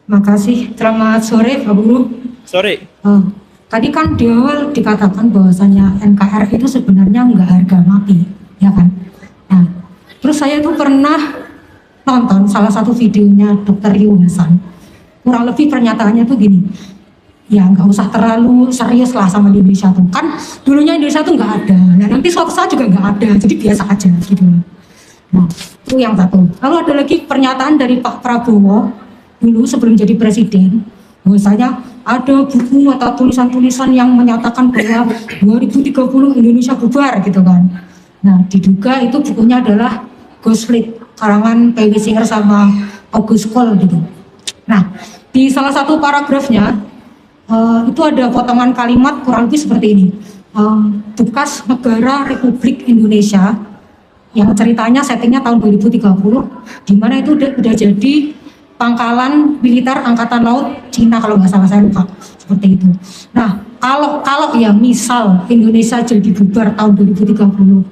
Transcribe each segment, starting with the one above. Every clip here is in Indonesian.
Makasih. Selamat sore, Pak Guru. Sore. Tadi kan di awal dikatakan bahwasanya NKRI itu sebenarnya nggak harga mati, ya kan? Nah, terus saya itu pernah nonton salah satu videonya Dr. Yu Hasan. Kurang lebih pernyataannya tuh gini, ya nggak usah terlalu serius lah sama di Indonesia tuh. Kan dulunya Indonesia tuh nggak ada, nah nanti suatu saat juga nggak ada, jadi biasa aja gitu. Nah, itu yang satu. Lalu ada lagi pernyataan dari Pak Prabowo dulu sebelum jadi presiden, bahwasanya ada buku atau tulisan-tulisan yang menyatakan bahwa 2030 Indonesia bubar gitu kan. Nah, diduga itu bukunya adalah Ghost Fleet karangan P.W. Singer sama August Cole gitu. Nah, di salah satu paragrafnya itu ada potongan kalimat kurang lebih seperti ini. Bekas negara Republik Indonesia yang ceritanya settingnya tahun 2030, di mana itu udah jadi pangkalan militer angkatan laut Cina kalau nggak salah, saya lupa seperti itu. Nah, kalau ya misal Indonesia jadi bubar tahun 2030,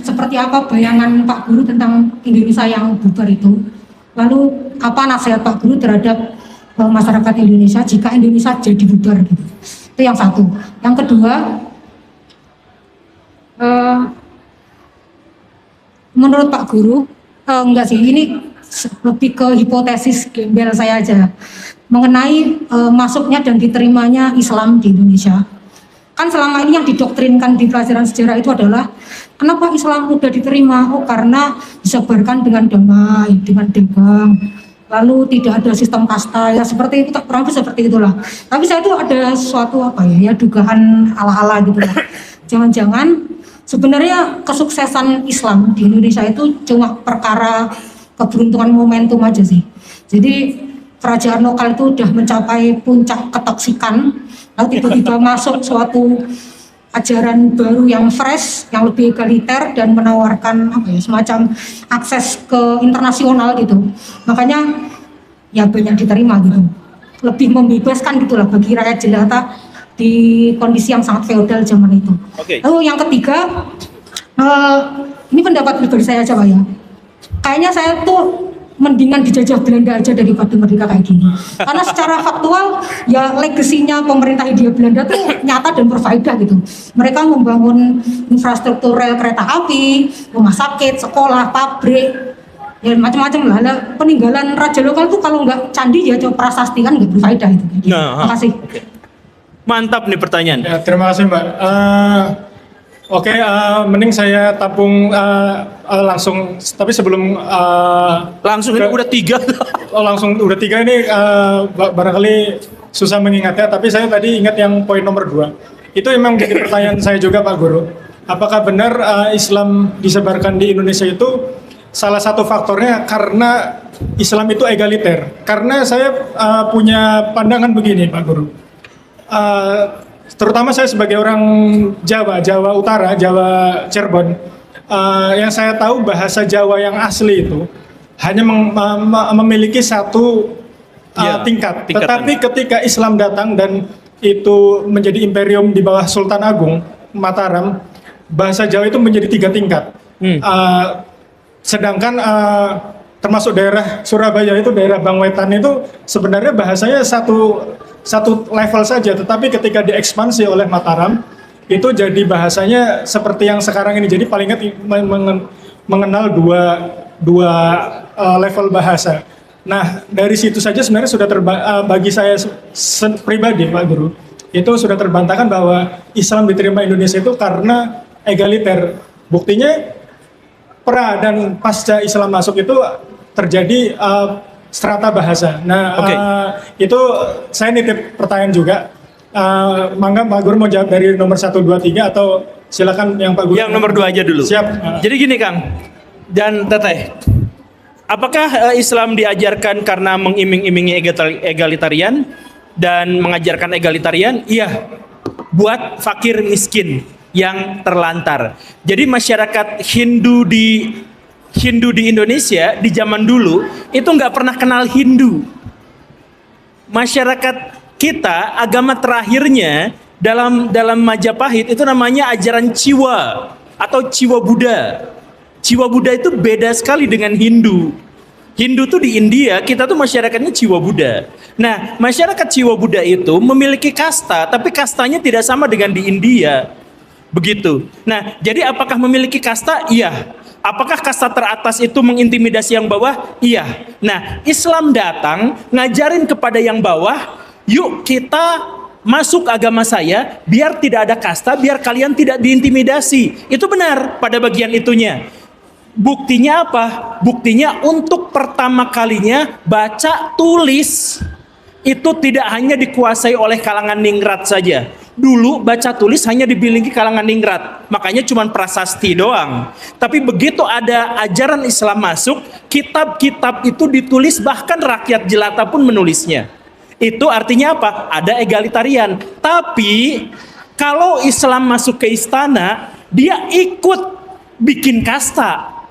seperti apa bayangan Pak Guru tentang Indonesia yang bubar itu? Lalu apa nasihat Pak Guru terhadap masyarakat Indonesia jika Indonesia jadi bubar gitu? Itu yang satu. Yang kedua, menurut Pak Guru, enggak sih, ini lebih ke hipotesis gembel saya aja mengenai masuknya dan diterimanya Islam di Indonesia. Kan selama ini yang didoktrinkan di pelajaran sejarah itu adalah kenapa Islam mudah diterima? Oh, karena disebarkan dengan damai, dengan dagang, lalu tidak ada sistem kasta, ya seperti itu, kurang lebih seperti itulah. Tapi saya itu ada suatu dugaan ala-ala gitu lah. Jangan-jangan sebenarnya kesuksesan Islam di Indonesia itu cuma perkara keberuntungan momentum aja sih. Jadi kerajaan lokal itu udah mencapai puncak ketoksikan, lalu tiba-tiba masuk suatu ajaran baru yang fresh, yang lebih egaliter dan menawarkan semacam akses ke internasional gitu. Makanya ya banyak diterima gitu. Lebih membebaskan gitulah bagi rakyat jelata di kondisi yang sangat feodal zaman itu. Lalu yang ketiga, ini pendapat pribadi saya aja Pak ya. Kayaknya saya tuh mendingan dijajah Belanda aja daripada merdeka kayak gini. Karena secara faktual ya legasinya pemerintah Hindia Belanda tuh nyata dan berfaedah gitu. Mereka membangun infrastruktur rel kereta api, rumah sakit, sekolah, pabrik, ya macam-macam lah. Peninggalan raja lokal tuh kalau nggak candi ya coba prasasti kan nggak berfaedah itu. Terima kasih. Mantap nih pertanyaan. Ya, terima kasih Mbak. Mending saya tampung langsung. Tapi sebelum langsung ini udah 3. langsung udah 3 ini barangkali susah mengingatnya. Tapi saya tadi ingat yang poin nomor 2. Itu memang jadi pertanyaan saya juga Pak Guru. Apakah benar Islam disebarkan di Indonesia itu salah satu faktornya karena Islam itu egaliter? Karena saya punya pandangan begini Pak Guru. Terutama saya sebagai orang Jawa Utara, Jawa Cirebon, yang saya tahu bahasa Jawa yang asli itu hanya memiliki satu tingkat. Tetapi ketika Islam datang dan itu menjadi imperium di bawah Sultan Agung Mataram, bahasa Jawa itu menjadi 3 tingkat. Sedangkan termasuk daerah Surabaya itu, daerah Bangwetan itu sebenarnya bahasanya satu level saja, tetapi ketika diekspansi oleh Mataram itu jadi bahasanya seperti yang sekarang ini. Jadi paling nggak mengenal dua level bahasa. Nah dari situ saja sebenarnya sudah bagi saya pribadi Pak Guru itu sudah terbantahkan bahwa Islam diterima Indonesia itu karena egaliter. Buktinya pra dan pasca Islam masuk itu terjadi strata bahasa. Nah, itu saya nitip pertanyaan juga. Mangga Pak Guru mau jawab dari nomor 1, 2, 3 atau silakan yang Pak Guru. Yang nomor 2 aja dulu. Siap. Jadi gini Kang dan Teteh, apakah Islam diajarkan karena mengiming-imingi egalitarian dan mengajarkan egalitarian? Iya, buat fakir miskin yang terlantar. Jadi masyarakat Hindu di Indonesia di zaman dulu itu nggak pernah kenal Hindu. Masyarakat kita agama terakhirnya dalam Majapahit itu namanya ajaran Ciwa atau Ciwa Buddha. Ciwa Buddha itu beda sekali dengan Hindu. Hindu tuh di India, kita tuh masyarakatnya jiwa Buddha. Nah, masyarakat jiwa Buddha itu memiliki kasta, tapi kastanya tidak sama dengan di India. Begitu. Nah, jadi apakah memiliki kasta? Iya. Apakah kasta teratas itu mengintimidasi yang bawah? Iya. Nah, Islam datang ngajarin kepada yang bawah, yuk kita masuk agama saya, biar tidak ada kasta, biar kalian tidak diintimidasi. Itu benar pada bagian itunya. Buktinya apa? Buktinya untuk pertama kalinya baca tulis itu tidak hanya dikuasai oleh kalangan ningrat saja. Dulu baca tulis hanya dibilingi kalangan ningrat, makanya cuma prasasti doang. Tapi begitu ada ajaran Islam masuk, kitab-kitab itu ditulis, bahkan rakyat jelata pun menulisnya. Itu artinya apa? Ada egalitarian. Tapi kalau Islam masuk ke istana, dia ikut bikin kasta.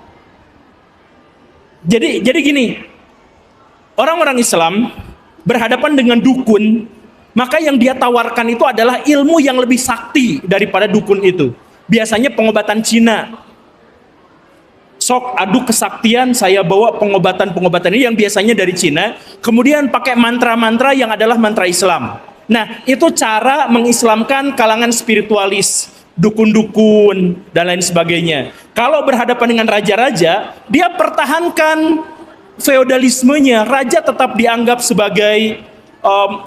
Jadi gini, orang-orang Islam berhadapan dengan dukun, maka yang dia tawarkan itu adalah ilmu yang lebih sakti daripada dukun itu. Biasanya pengobatan Cina. Sok adu kesaktian, saya bawa pengobatan-pengobatan ini yang biasanya dari Cina, kemudian pakai mantra-mantra yang adalah mantra Islam. Nah, itu cara mengislamkan kalangan spiritualis, dukun-dukun, dan lain sebagainya. Kalau berhadapan dengan raja-raja, dia pertahankan feodalismenya. Raja tetap dianggap sebagai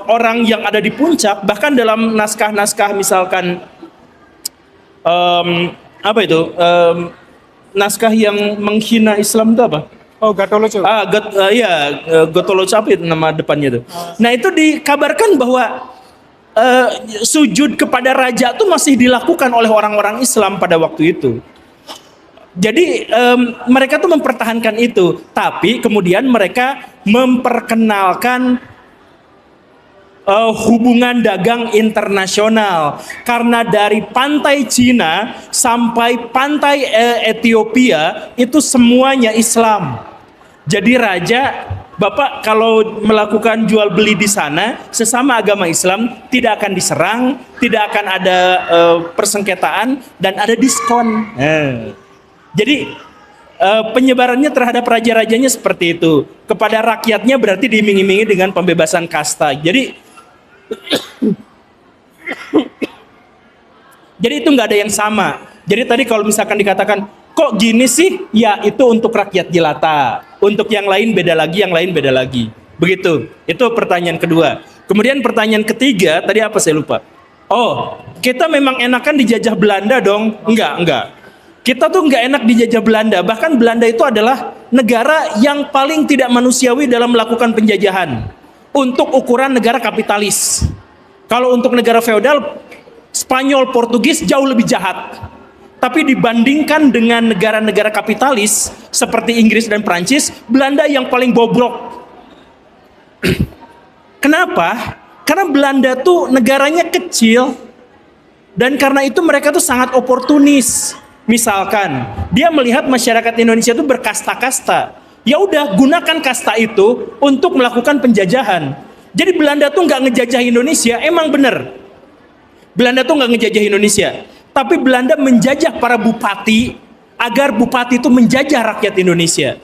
orang yang ada di puncak. Bahkan dalam naskah-naskah misalkan naskah yang menghina Islam itu apa? Oh, Gatholoco. Gatholoco apa itu nama depannya itu. Nah, itu dikabarkan bahwa sujud kepada raja itu masih dilakukan oleh orang-orang Islam pada waktu itu. Jadi mereka tuh mempertahankan itu, tapi kemudian mereka memperkenalkan hubungan dagang internasional, karena dari pantai Cina sampai pantai Ethiopia itu semuanya Islam. Jadi raja, Bapak kalau melakukan jual beli di sana sesama agama Islam tidak akan diserang, tidak akan ada persengketaan, dan ada diskon. Jadi penyebarannya terhadap raja-rajanya seperti itu. Kepada rakyatnya berarti diiming-imingi dengan pembebasan kasta. Jadi itu nggak ada yang sama. Jadi tadi kalau misalkan dikatakan kok gini sih, ya itu untuk rakyat jelata. Untuk yang lain beda lagi, yang lain beda lagi. Begitu. Itu pertanyaan kedua. Kemudian pertanyaan ketiga, tadi apa saya lupa. Oh, kita memang enakan dijajah Belanda dong? Enggak. Kita tuh nggak enak dijajah Belanda. Bahkan Belanda itu adalah negara yang paling tidak manusiawi dalam melakukan penjajahan. Untuk ukuran negara kapitalis. Kalau untuk negara feodal, Spanyol, Portugis jauh lebih jahat. Tapi dibandingkan dengan negara-negara kapitalis seperti Inggris dan Prancis, Belanda yang paling bobrok. Kenapa? Karena Belanda tuh negaranya kecil, dan karena itu mereka tuh sangat oportunis. Misalkan dia melihat masyarakat Indonesia itu berkasta-kasta, ya udah gunakan kasta itu untuk melakukan penjajahan. Jadi Belanda tuh nggak ngejajah Indonesia, emang bener. Belanda tuh nggak ngejajah Indonesia, tapi Belanda menjajah para bupati agar bupati itu menjajah rakyat Indonesia.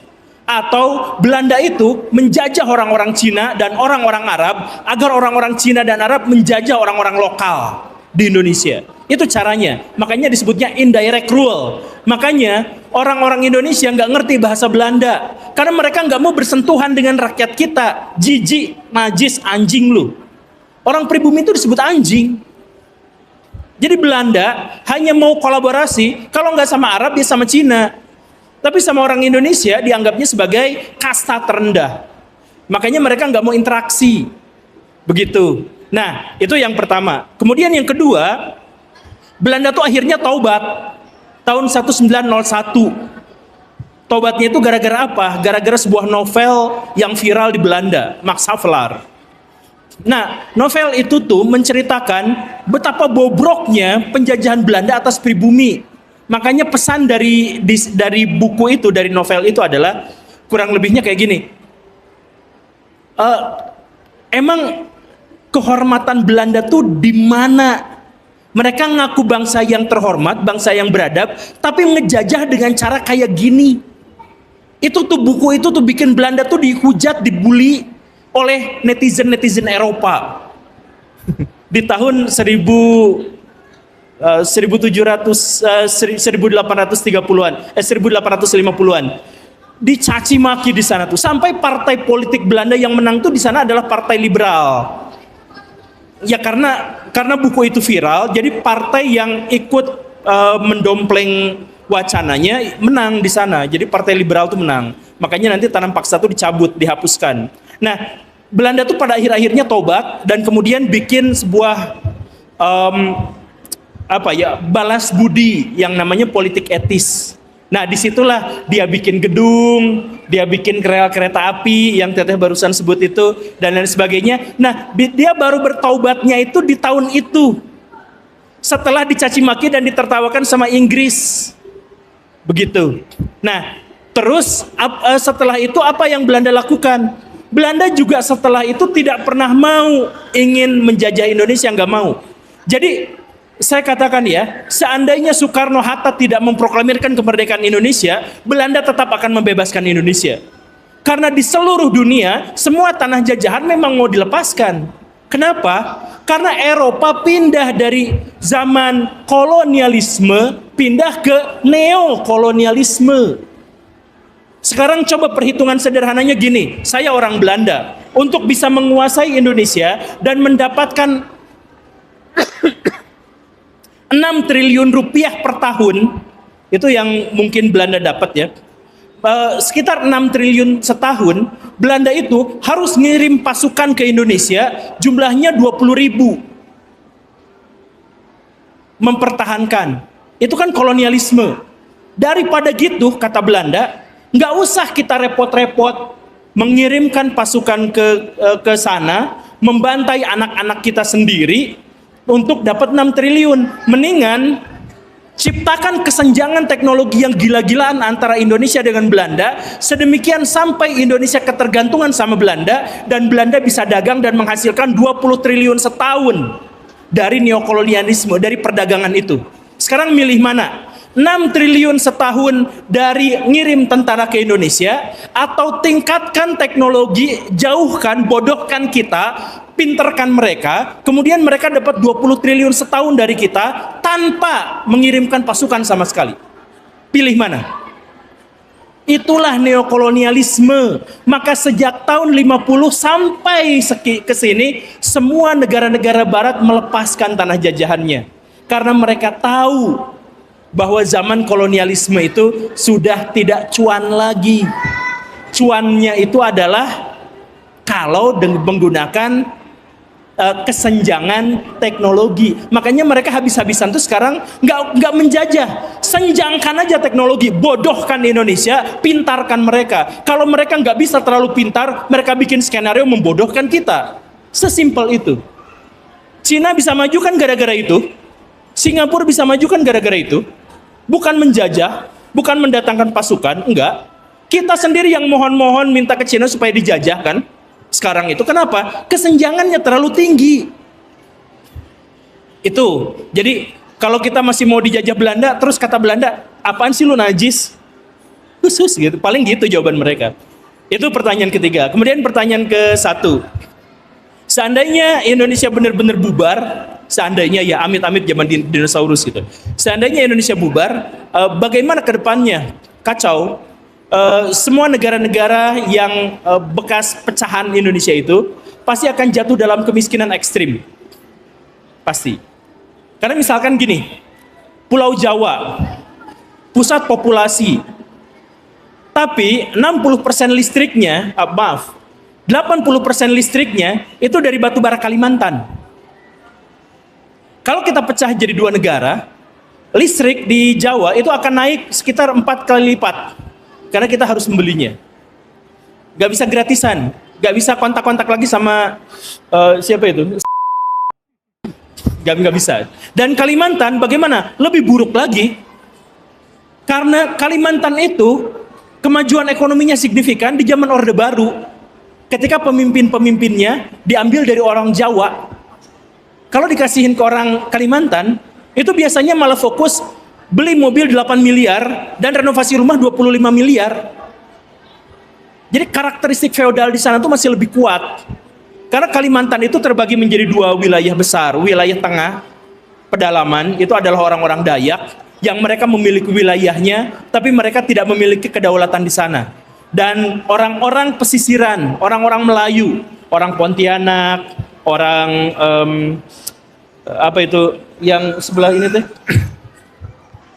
Atau Belanda itu menjajah orang-orang Cina dan orang-orang Arab agar orang-orang Cina dan Arab menjajah orang-orang lokal di Indonesia. Itu caranya. Makanya disebutnya indirect rule. Makanya orang-orang Indonesia nggak ngerti bahasa Belanda karena mereka nggak mau bersentuhan dengan rakyat kita. Jijik, najis, anjing lu. Orang pribumi itu disebut anjing. Jadi Belanda hanya mau kolaborasi, kalau nggak sama Arab ya sama Cina. Tapi sama orang Indonesia dianggapnya sebagai kasta terendah. Makanya mereka nggak mau interaksi. Begitu. Nah, itu yang pertama. Kemudian yang kedua, Belanda tuh akhirnya taubat tahun 1901. Taubatnya itu gara-gara apa? Gara-gara sebuah novel yang viral di Belanda, Max Havelaar. Nah, novel itu tuh menceritakan betapa bobroknya penjajahan Belanda atas pribumi. Makanya pesan dari buku itu, dari novel itu adalah kurang lebihnya kayak gini. Emang kehormatan Belanda tuh di mana? Mereka ngaku bangsa yang terhormat, bangsa yang beradab, tapi ngejajah dengan cara kayak gini. Itu tuh buku itu tuh bikin Belanda tuh dihujat, dibully oleh netizen-netizen Eropa. Di tahun 1830-an, 1850-an. Dicaci maki di sana tuh, sampai partai politik Belanda yang menang tuh di sana adalah Partai Liberal. Ya karena buku itu viral, jadi partai yang ikut mendompleng wacananya menang di sana. Jadi Partai Liberal tuh menang. Makanya nanti tanam paksa tuh dicabut, dihapuskan. Nah, Belanda tuh pada akhir-akhirnya tobat dan kemudian bikin sebuah balas budi yang namanya politik etis. Nah, disitulah dia bikin gedung, dia bikin rel kereta api yang teteh barusan sebut itu, dan lain sebagainya. Nah, dia baru bertaubatnya itu di tahun itu, setelah dicaci maki dan ditertawakan sama Inggris. Begitu. Nah, terus setelah itu apa yang Belanda lakukan? Belanda juga setelah itu tidak pernah mau ingin menjajah Indonesia, nggak mau. Jadi saya katakan ya, seandainya Soekarno-Hatta tidak memproklamirkan kemerdekaan Indonesia, Belanda tetap akan membebaskan Indonesia. Karena di seluruh dunia, semua tanah jajahan memang mau dilepaskan. Kenapa? Karena Eropa pindah dari zaman kolonialisme, pindah ke neokolonialisme. Sekarang coba perhitungan sederhananya gini, saya orang Belanda, untuk bisa menguasai Indonesia dan mendapatkan 6 triliun rupiah per tahun, itu yang mungkin Belanda dapat ya, sekitar 6 triliun setahun. Belanda itu harus ngirim pasukan ke Indonesia, jumlahnya 20.000, mempertahankan. Itu kan kolonialisme. Daripada gitu, kata Belanda, nggak usah kita repot-repot mengirimkan pasukan ke sana, membantai anak-anak kita sendiri untuk dapat 6 triliun. Mendingan ciptakan kesenjangan teknologi yang gila-gilaan antara Indonesia dengan Belanda, sedemikian sampai Indonesia ketergantungan sama Belanda, dan Belanda bisa dagang dan menghasilkan 20 triliun setahun dari neokolonialisme, dari perdagangan itu. Sekarang milih mana? 6 triliun setahun dari ngirim tentara ke Indonesia, atau tingkatkan teknologi, jauhkan, bodohkan kita, pinterkan mereka, kemudian mereka dapat 20 triliun setahun dari kita tanpa mengirimkan pasukan sama sekali. Pilih mana? Itulah neokolonialisme. Maka sejak tahun 50 sampai ke sini, semua negara-negara barat melepaskan tanah jajahannya. Karena mereka tahu bahwa zaman kolonialisme itu sudah tidak cuan lagi. Cuannya itu adalah kalau menggunakan kesenjangan teknologi. Makanya mereka habis-habisan tuh sekarang nggak menjajah, senjangkan aja teknologi, bodohkan Indonesia, pintarkan mereka. Kalau mereka nggak bisa terlalu pintar, mereka bikin skenario membodohkan kita. Sesimpel itu. Cina bisa maju kan gara-gara itu. Singapura bisa maju kan gara-gara itu. Bukan menjajah, bukan mendatangkan pasukan, enggak. Kita sendiri yang mohon-mohon minta ke Cina supaya dijajah kan. Sekarang itu kenapa? Kesenjangannya terlalu tinggi. Itu. Jadi kalau kita masih mau dijajah Belanda, terus kata Belanda, apaan sih lu najis? Khusus gitu. Paling gitu jawaban mereka. Itu pertanyaan ketiga. Kemudian pertanyaan ke-1. Seandainya Indonesia benar-benar bubar, seandainya ya amit-amit zaman dinosaurus gitu. Seandainya Indonesia bubar, bagaimana ke depannya? Kacau. Semua negara-negara yang bekas pecahan Indonesia itu pasti akan jatuh dalam kemiskinan ekstrim. Pasti. Karena misalkan gini, Pulau Jawa, pusat populasi, tapi 60% listriknya, 80% listriknya itu dari batu bara Kalimantan. Kalau kita pecah jadi 2 negara, listrik di Jawa itu akan naik sekitar 4 kali lipat. Karena kita harus membelinya. Gak bisa gratisan. Gak bisa kontak-kontak lagi sama siapa itu? Gak bisa. Dan Kalimantan bagaimana? Lebih buruk lagi. Karena Kalimantan itu kemajuan ekonominya signifikan di zaman Orde Baru. Ketika pemimpin-pemimpinnya diambil dari orang Jawa. Kalau dikasihin ke orang Kalimantan, itu biasanya malah fokus beli mobil 8 miliar dan renovasi rumah 25 miliar. Jadi karakteristik feodal di sana tuh masih lebih kuat. Karena Kalimantan itu terbagi menjadi dua wilayah besar. Wilayah tengah, pedalaman, itu adalah orang-orang Dayak yang mereka memiliki wilayahnya, tapi mereka tidak memiliki kedaulatan di sana. Dan orang-orang pesisiran, orang-orang Melayu, orang Pontianak, orang apa itu yang sebelah ini teh?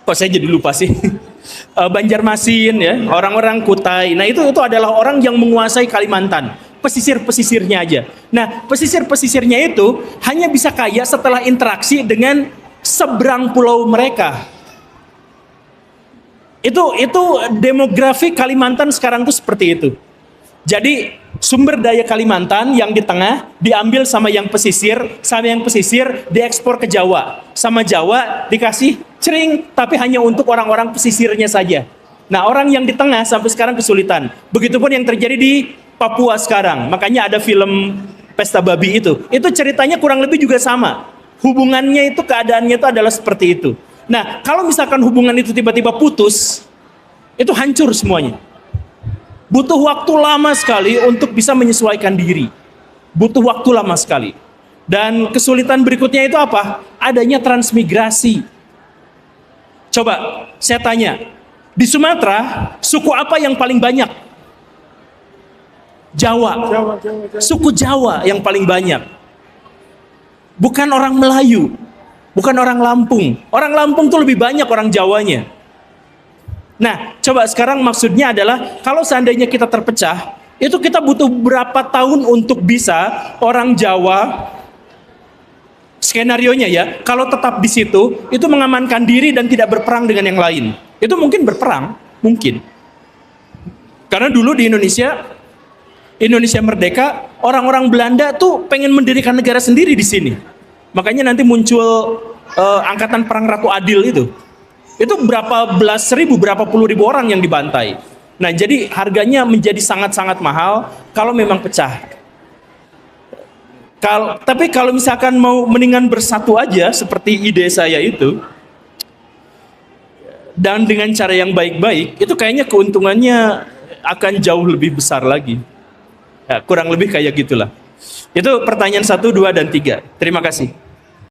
Kok saya jadi lupa sih? Banjarmasin ya, orang-orang Kutai. Nah itu adalah orang yang menguasai Kalimantan. Pesisir-pesisirnya aja. Nah pesisir-pesisirnya itu hanya bisa kaya setelah interaksi dengan seberang pulau mereka. Itu demografi Kalimantan sekarang tuh seperti itu. Jadi sumber daya Kalimantan yang di tengah diambil sama yang pesisir diekspor ke Jawa. Sama Jawa dikasih cering, tapi hanya untuk orang-orang pesisirnya saja. Nah orang yang di tengah sampai sekarang kesulitan. Begitupun yang terjadi di Papua sekarang. Makanya ada film Pesta Babi itu. Itu ceritanya kurang lebih juga sama. Hubungannya itu, keadaannya itu adalah seperti itu. Nah kalau misalkan hubungan itu tiba-tiba putus, itu hancur semuanya. Butuh waktu lama sekali untuk bisa menyesuaikan diri. Butuh waktu lama sekali. Dan kesulitan berikutnya itu apa? Adanya transmigrasi. Coba saya tanya, di Sumatera suku apa yang paling banyak? Jawa. Suku Jawa yang paling banyak. Bukan orang Melayu, bukan orang Lampung. Orang Lampung tuh lebih banyak orang Jawanya. Nah, coba sekarang maksudnya adalah kalau seandainya kita terpecah, itu kita butuh berapa tahun untuk bisa orang Jawa, skenarionya ya, kalau tetap di situ, itu mengamankan diri dan tidak berperang dengan yang lain. Itu mungkin berperang, mungkin. Karena dulu di Indonesia merdeka, orang-orang Belanda tuh pengen mendirikan negara sendiri di sini. Makanya nanti muncul angkatan perang Ratu Adil itu. Itu berapa belas ribu, berapa puluh ribu orang yang dibantai. Nah jadi harganya menjadi sangat-sangat mahal kalau memang pecah. Tapi kalau misalkan mau mendingan bersatu aja seperti ide saya itu, dan dengan cara yang baik-baik, itu kayaknya keuntungannya akan jauh lebih besar lagi. Ya, kurang lebih kayak gitulah. Itu pertanyaan 1, 2, dan 3. Terima kasih.